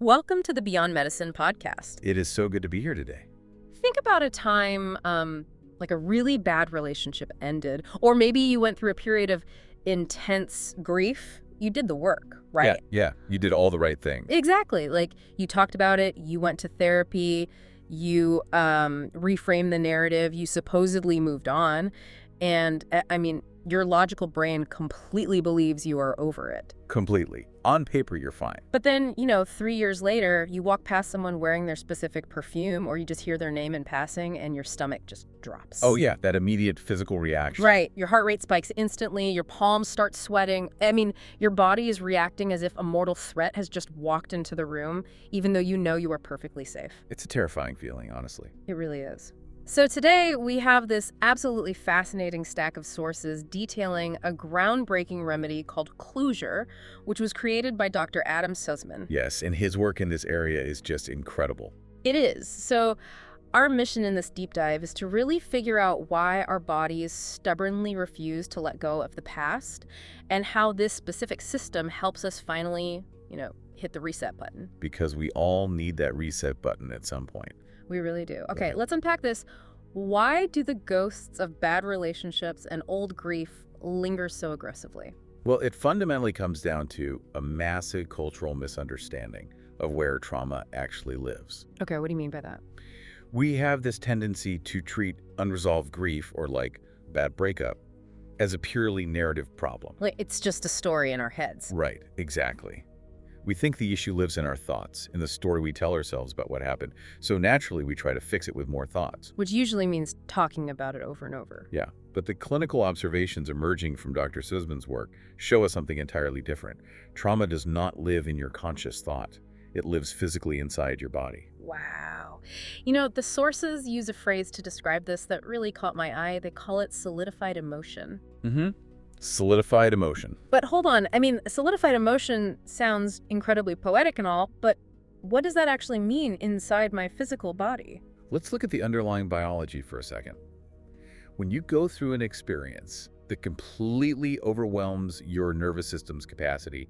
Welcome to the Beyond Medicine podcast. It is so good to be here today. Think about a time like a really bad relationship ended, or maybe you went through a period of intense grief. You did the work, right? Yeah, you did all the right things. Exactly. Like you talked about it, you went to therapy, you reframed the narrative, you supposedly moved on. And I mean, your logical brain completely believes you are over it. Completely. On paper, you're fine. But then, 3 years later, you walk past someone wearing their specific perfume, or you just hear their name in passing, and your stomach just drops. Oh, yeah, that immediate physical reaction. Right. Your heart rate spikes instantly, your palms start sweating. I mean, your body is reacting as if a mortal threat has just walked into the room, even though you know you are perfectly safe. It's a terrifying feeling, honestly. It really is. So today we have this absolutely fascinating stack of sources detailing a groundbreaking remedy called closure, which was created by Dr. Adam Suzman. Yes, and his work in this area is just incredible. It is. So our mission in this deep dive is to really figure out why our bodies stubbornly refuse to let go of the past and how this specific system helps us finally, hit the reset button. Because we all need that reset button at some point. We really do. Okay, Right. let's unpack this. Why do the ghosts of bad relationships and old grief linger so aggressively? Well, it fundamentally comes down to a massive cultural misunderstanding of where trauma actually lives. Okay, what do you mean by that? We have this tendency to treat unresolved grief, or like bad breakup, as a purely narrative problem. Like, it's just a story in our heads. Right, exactly. We think the issue lives in our thoughts, in the story we tell ourselves about what happened. So naturally, we try to fix it with more thoughts. Which usually means talking about it over and over. Yeah, but the clinical observations emerging from Dr. Suzman's work show us something entirely different. Trauma does not live in your conscious thought. It lives physically inside your body. Wow. The sources use a phrase to describe this that really caught my eye. They call it solidified emotion. Solidified emotion. But hold on. I mean, solidified emotion sounds incredibly poetic and all, but what does that actually mean inside my physical body? Let's look at the underlying biology for a second. When you go through an experience that completely overwhelms your nervous system's capacity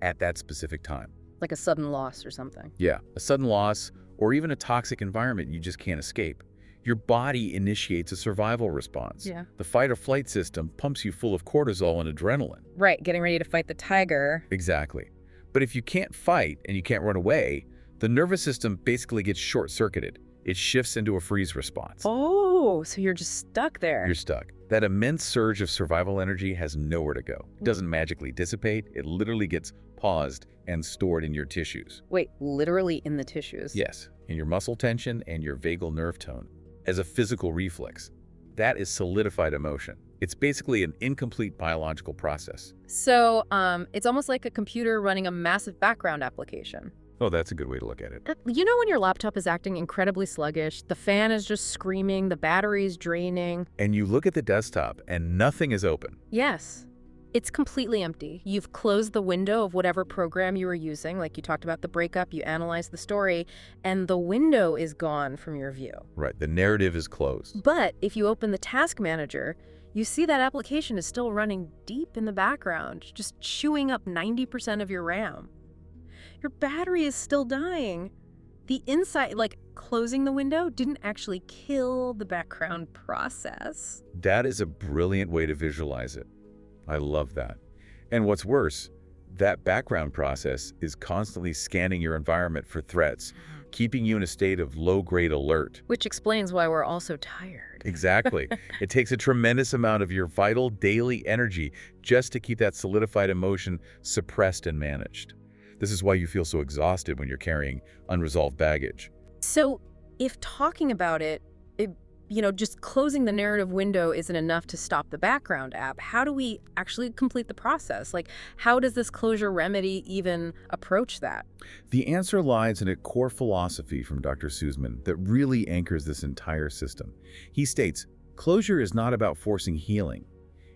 at that specific time. Like a sudden loss or something. Yeah, a sudden loss or even a toxic environment you just can't escape. Your body initiates a survival response. Yeah. The fight or flight system pumps you full of cortisol and adrenaline. Right, getting ready to fight the tiger. Exactly. But if you can't fight and you can't run away, the nervous system basically gets short-circuited. It shifts into a freeze response. Oh, so you're just stuck there. You're stuck. That immense surge of survival energy has nowhere to go. It doesn't magically dissipate. It literally gets paused and stored in your tissues. Wait, literally in the tissues? Yes, in your muscle tension and your vagal nerve tone. As a physical reflex. That is solidified emotion. It's basically an incomplete biological process. So, it's almost like a computer running a massive background application. Oh, that's a good way to look at it. You know when your laptop is acting incredibly sluggish, the fan is just screaming, the battery's draining? And you look at the desktop and nothing is open. Yes. It's completely empty. You've closed the window of whatever program you were using, like you talked about the breakup, you analyzed the story, and the window is gone from your view. Right, the narrative is closed. But if you open the task manager, you see that application is still running deep in the background, just chewing up 90% of your RAM. Your battery is still dying. The inside, like closing the window, didn't actually kill the background process. That is a brilliant way to visualize it. I love that. And what's worse, that background process is constantly scanning your environment for threats, keeping you in a state of low-grade alert. Which explains why we're all so tired. Exactly. It takes a tremendous amount of your vital daily energy just to keep that solidified emotion suppressed and managed. This is why you feel so exhausted when you're carrying unresolved baggage. So if talking about it, just closing the narrative window isn't enough to stop the background app, how do we actually complete the process? Like, how does this closure remedy even approach that? The answer lies in a core philosophy from Dr. Suzman that really anchors this entire system. He states, closure is not about forcing healing.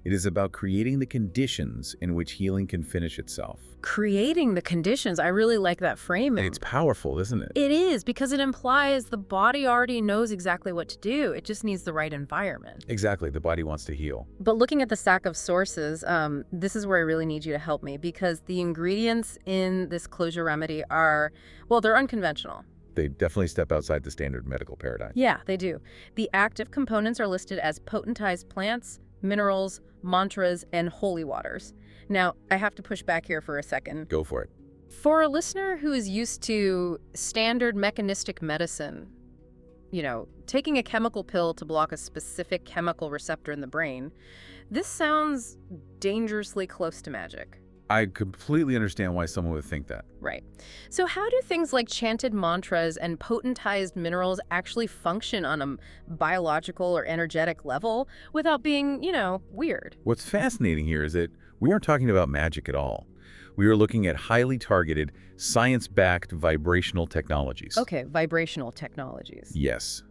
It is about creating the conditions in which healing can finish itself. Creating the conditions. I really like that And framing. it's powerful, isn't it? It is, because it implies the body already knows exactly what to do. It just needs the right environment. Exactly. The body wants to heal. But looking at the stack of sources, this is where I really need you to help me, because the ingredients in this closure remedy are, well, they're unconventional. They definitely step outside the standard medical paradigm. Yeah, they do. The active components are listed as potentized plants, minerals, mantras, and holy waters. Now, I have to push back here for a second. Go for it. For a listener who is used to standard mechanistic medicine, taking a chemical pill to block a specific chemical receptor in the brain, this sounds dangerously close to magic. I completely understand why someone would think that. Right. So how do things like chanted mantras and potentized minerals actually function on a biological or energetic level without being, weird? What's fascinating here is that we aren't talking about magic at all. We are looking at highly targeted, science-backed vibrational technologies. Okay, vibrational technologies. Yes.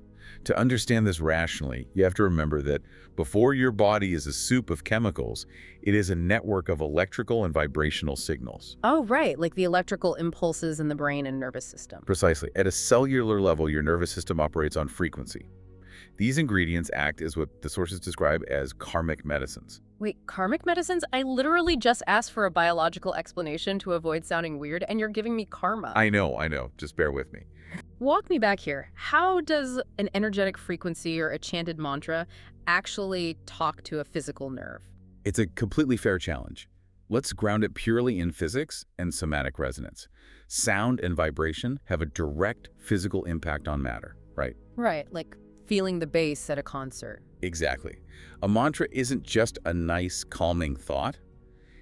To understand this rationally, you have to remember that before your body is a soup of chemicals, it is a network of electrical and vibrational signals. Oh, right, like the electrical impulses in the brain and nervous system. Precisely. At a cellular level, your nervous system operates on frequency. These ingredients act as what the sources describe as karmic medicines. Wait, karmic medicines? I literally just asked for a biological explanation to avoid sounding weird, and you're giving me karma. I know. Just bear with me. Walk me back here. How does an energetic frequency or a chanted mantra actually talk to a physical nerve? It's a completely fair challenge. Let's ground it purely in physics and somatic resonance. Sound and vibration have a direct physical impact on matter, right? Right, like feeling the bass at a concert. Exactly. A mantra isn't just a nice, calming thought.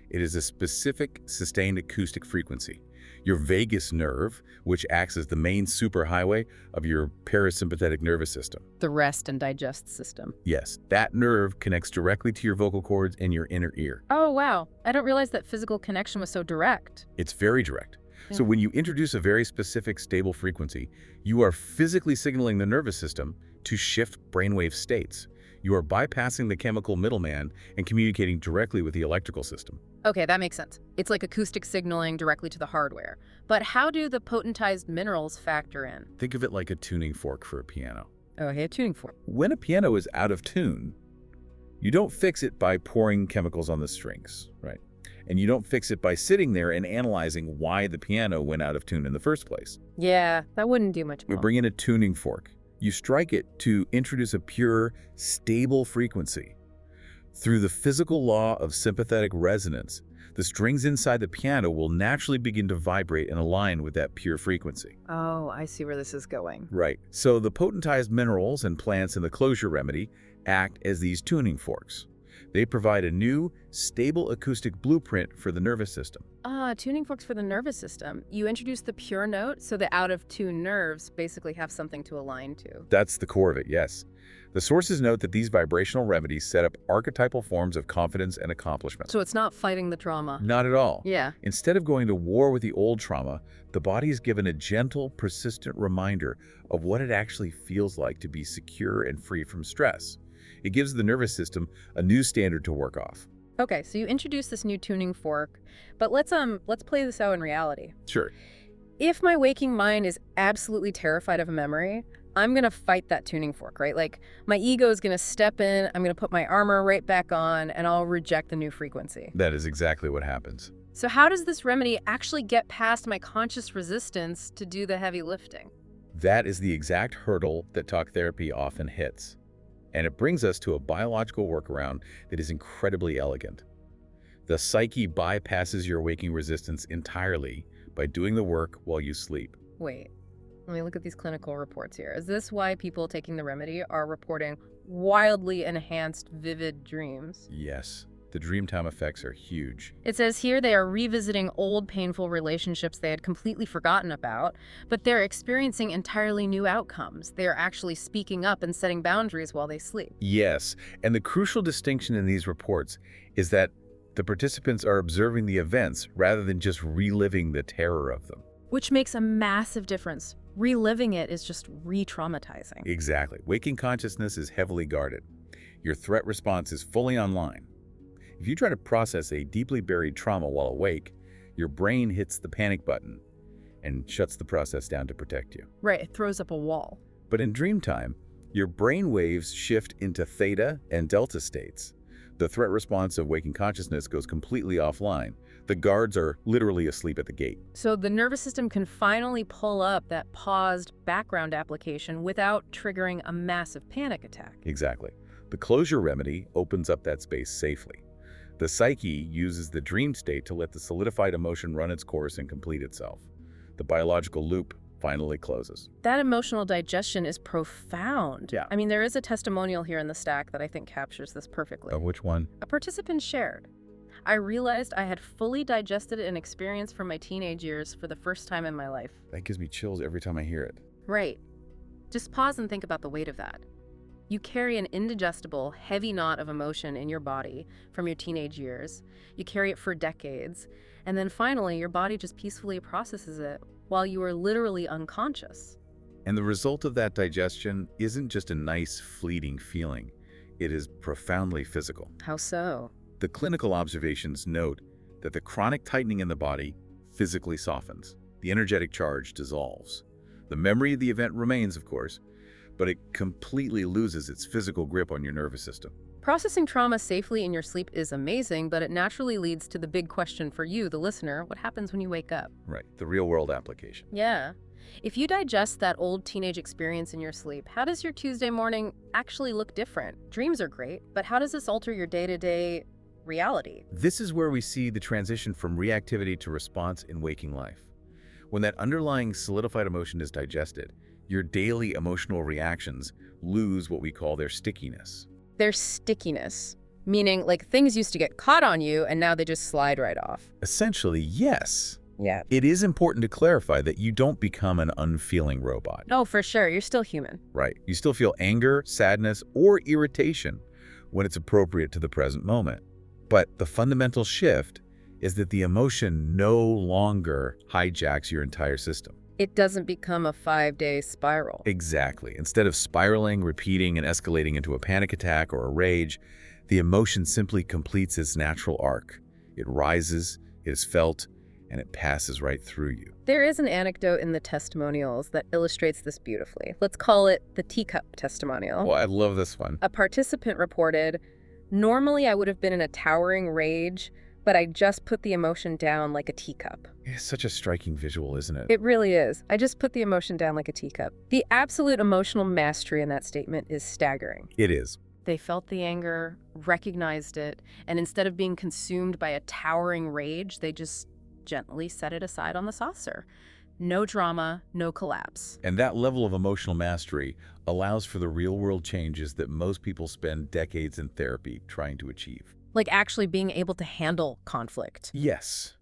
It is a specific, sustained acoustic frequency. Your vagus nerve, which acts as the main superhighway of your parasympathetic nervous system. The rest and digest system. Yes, that nerve connects directly to your vocal cords and your inner ear. Oh, wow. I don't realize that physical connection was so direct. It's very direct. So when you introduce a very specific, stable frequency, you are physically signaling the nervous system to shift brainwave states. You are bypassing the chemical middleman and communicating directly with the electrical system. Okay, that makes sense. It's like acoustic signaling directly to the hardware. But how do the potentized minerals factor in? Think of it like a tuning fork for a piano. Oh, hey, a tuning fork. When a piano is out of tune, you don't fix it by pouring chemicals on the strings, right? And you don't fix it by sitting there and analyzing why the piano went out of tune in the first place. Yeah, that wouldn't do much We more. bring in a tuning fork. You strike it to introduce a pure, stable frequency. Through the physical law of sympathetic resonance, the strings inside the piano will naturally begin to vibrate and align with that pure frequency. Oh, I see where this is going. Right. So the potentized minerals and plants in the closure remedy act as these tuning forks. They provide a new, stable acoustic blueprint for the nervous system. Tuning forks for the nervous system. You introduce the pure note so the out-of-tune nerves basically have something to align to. That's the core of it, yes. The sources note that these vibrational remedies set up archetypal forms of confidence and accomplishment. So it's not fighting the trauma. Not at all. Yeah. Instead of going to war with the old trauma, the body is given a gentle, persistent reminder of what it actually feels like to be secure and free from stress. It gives the nervous system a new standard to work off. Okay, so you introduce this new tuning fork, but let's play this out in reality. Sure. If my waking mind is absolutely terrified of a memory, I'm going to fight that tuning fork, right? Like, my ego is going to step in, I'm going to put my armor right back on, and I'll reject the new frequency. That is exactly what happens. So how does this remedy actually get past my conscious resistance to do the heavy lifting? That is the exact hurdle that talk therapy often hits. And it brings us to a biological workaround that is incredibly elegant. The psyche bypasses your waking resistance entirely by doing the work while you sleep. Wait, let me look at these clinical reports here. Is this why people taking the remedy are reporting wildly enhanced, vivid dreams? Yes, the dreamtime effects are huge. It says here they are revisiting old painful relationships they had completely forgotten about, but they're experiencing entirely new outcomes. They are actually speaking up and setting boundaries while they sleep. Yes, and the crucial distinction in these reports is that the participants are observing the events rather than just reliving the terror of them. Which makes a massive difference. Reliving it is just re-traumatizing. Exactly. Waking consciousness is heavily guarded. Your threat response is fully online. If you try to process a deeply buried trauma while awake, your brain hits the panic button and shuts the process down to protect you. Right, it throws up a wall. But in dream time, your brain waves shift into theta and delta states. The threat response of waking consciousness goes completely offline. The guards are literally asleep at the gate. So the nervous system can finally pull up that paused background application without triggering a massive panic attack. Exactly. The closure remedy opens up that space safely. The psyche uses the dream state to let the solidified emotion run its course and complete itself. The biological loop finally closes. That emotional digestion is profound. Yeah. I mean, there is a testimonial here in the stack that I think captures this perfectly. Of which one? A participant shared, "I realized I had fully digested an experience from my teenage years for the first time in my life." That gives me chills every time I hear it. Right. Just pause and think about the weight of that. You carry an indigestible, heavy knot of emotion in your body from your teenage years. You carry it for decades. And then finally, your body just peacefully processes it while you are literally unconscious. And the result of that digestion isn't just a nice, fleeting feeling. It is profoundly physical. How so? The clinical observations note that the chronic tightening in the body physically softens. The energetic charge dissolves. The memory of the event remains, of course, but it completely loses its physical grip on your nervous system. Processing trauma safely in your sleep is amazing, but it naturally leads to the big question for you, the listener: what happens when you wake up? Right, the real-world application. Yeah. If you digest that old teenage experience in your sleep, how does your Tuesday morning actually look different? Dreams are great, but how does this alter your day-to-day reality? This is where we see the transition from reactivity to response in waking life. When that underlying solidified emotion is digested, your daily emotional reactions lose what we call their stickiness. Their stickiness, meaning like things used to get caught on you and now they just slide right off. Essentially, yes. Yeah. It is important to clarify that you don't become an unfeeling robot. Oh, for sure. You're still human. Right. You still feel anger, sadness, or irritation when it's appropriate to the present moment. But the fundamental shift is that the emotion no longer hijacks your entire system. It doesn't become a 5-day spiral. Exactly. Instead of spiraling, repeating, and escalating into a panic attack or a rage, the emotion simply completes its natural arc. It rises, it is felt, and it passes right through you. There is an anecdote in the testimonials that illustrates this beautifully. Let's call it the teacup testimonial. Oh, I love this one. A participant reported, "Normally I would have been in a towering rage, but I just put the emotion down like a teacup." It's such a striking visual, isn't it? It really is. I just put the emotion down like a teacup. The absolute emotional mastery in that statement is staggering. It is. They felt the anger, recognized it, and instead of being consumed by a towering rage, they just gently set it aside on the saucer. No drama, no collapse. And that level of emotional mastery allows for the real-world changes that most people spend decades in therapy trying to achieve. Like actually being able to handle conflict. Yes.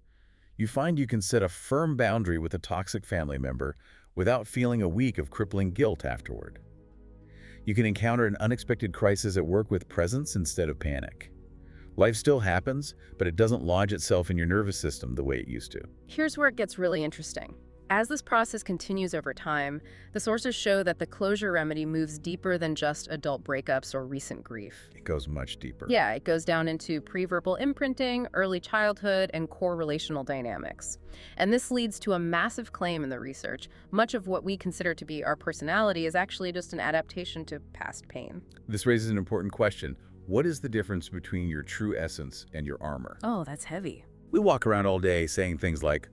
You find you can set a firm boundary with a toxic family member without feeling a week of crippling guilt afterward. You can encounter an unexpected crisis at work with presence instead of panic. Life still happens, but it doesn't lodge itself in your nervous system the way it used to. Here's where it gets really interesting. As this process continues over time, the sources show that the closure remedy moves deeper than just adult breakups or recent grief. It goes much deeper. Yeah, it goes down into pre-verbal imprinting, early childhood, and core relational dynamics. And this leads to a massive claim in the research. Much of what we consider to be our personality is actually just an adaptation to past pain. This raises an important question. What is the difference between your true essence and your armor? Oh, that's heavy. We walk around all day saying things like,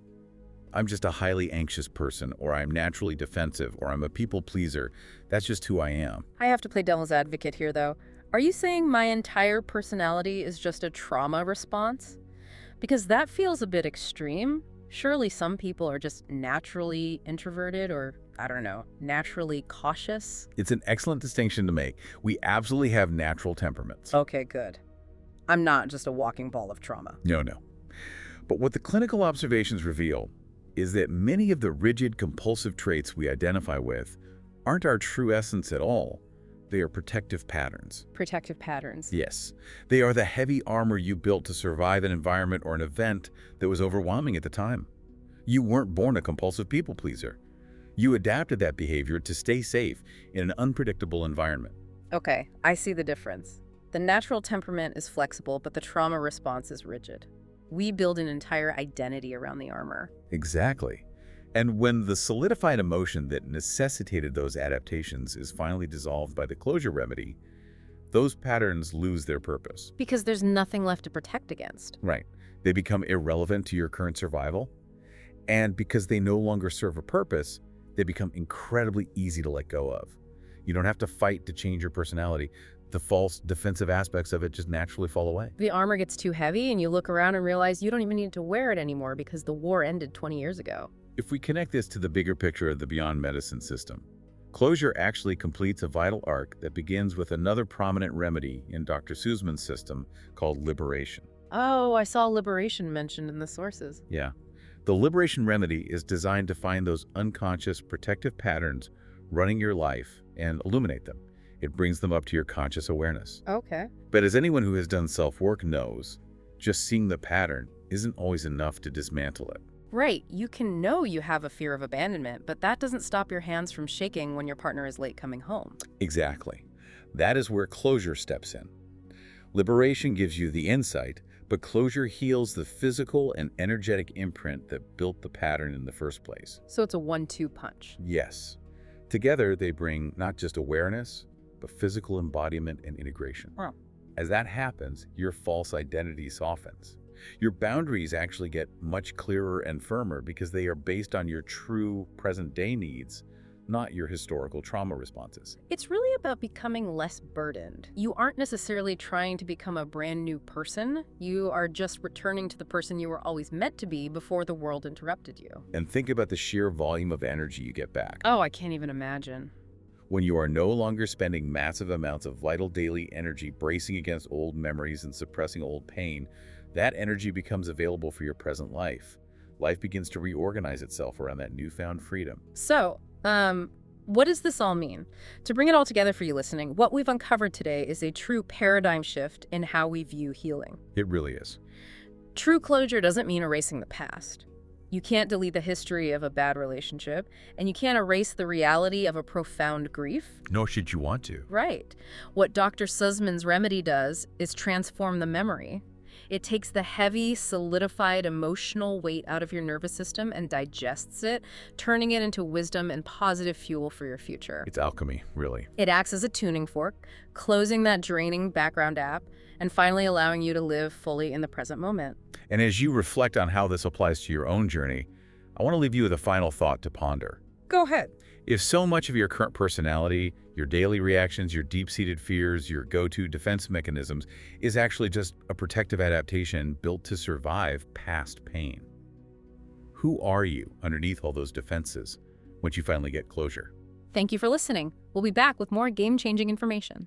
"I'm just a highly anxious person," or "I'm naturally defensive," or "I'm a people pleaser. That's just who I am." I have to play devil's advocate here, though. Are you saying my entire personality is just a trauma response? Because that feels a bit extreme. Surely some people are just naturally introverted or, I don't know, naturally cautious? It's an excellent distinction to make. We absolutely have natural temperaments. Okay, good. I'm not just a walking ball of trauma. No. But what the clinical observations reveal is that many of the rigid, compulsive traits we identify with aren't our true essence at all. They are protective patterns. Protective patterns. Yes, they are the heavy armor you built to survive an environment or an event that was overwhelming at the time. You weren't born a compulsive people pleaser. You adapted that behavior to stay safe in an unpredictable environment. Okay, I see the difference. The natural temperament is flexible, but the trauma response is rigid. We build an entire identity around the armor. Exactly. And when the solidified emotion that necessitated those adaptations is finally dissolved by the closure remedy, those patterns lose their purpose. Because there's nothing left to protect against. Right. They become irrelevant to your current survival. And because they no longer serve a purpose, they become incredibly easy to let go of. You don't have to fight to change your personality. The false defensive aspects of it just naturally fall away. The armor gets too heavy and you look around and realize you don't even need to wear it anymore because the war ended 20 years ago. If we connect this to the bigger picture of the Beyond Medicine system, closure actually completes a vital arc that begins with another prominent remedy in Dr. Suzman's system called liberation. Oh, I saw liberation mentioned in the sources. Yeah. The liberation remedy is designed to find those unconscious protective patterns running your life and illuminate them. It brings them up to your conscious awareness. Okay. But as anyone who has done self-work knows, just seeing the pattern isn't always enough to dismantle it. Right, you can know you have a fear of abandonment, but that doesn't stop your hands from shaking when your partner is late coming home. Exactly. That is where closure steps in. Liberation gives you the insight, but closure heals the physical and energetic imprint that built the pattern in the first place. So it's a 1-2 punch. Yes. Together, they bring not just awareness, but physical embodiment and integration. Wow. As that happens, your false identity softens. Your boundaries actually get much clearer and firmer because they are based on your true present-day needs, not your historical trauma responses. It's really about becoming less burdened. You aren't necessarily trying to become a brand new person. You are just returning to the person you were always meant to be before the world interrupted you. And think about the sheer volume of energy you get back. Oh, I can't even imagine. When you are no longer spending massive amounts of vital daily energy bracing against old memories and suppressing old pain, that energy becomes available for your present life. Life begins to reorganize itself around that newfound freedom. So, what does this all mean? To bring it all together for you listening, what we've uncovered today is a true paradigm shift in how we view healing. It really is. True closure doesn't mean erasing the past. You can't delete the history of a bad relationship, and you can't erase the reality of a profound grief. Nor should you want to. Right. What Dr. Suzman's remedy does is transform the memory. It takes the heavy, solidified emotional weight out of your nervous system and digests it, turning it into wisdom and positive fuel for your future. It's alchemy, really. It acts as a tuning fork, closing that draining background app, and finally allowing you to live fully in the present moment. And as you reflect on how this applies to your own journey, I want to leave you with a final thought to ponder. Go ahead. If so much of your current personality, your daily reactions, your deep-seated fears, your go-to defense mechanisms is actually just a protective adaptation built to survive past pain, who are you underneath all those defenses once you finally get closure? Thank you for listening. We'll be back with more game-changing information.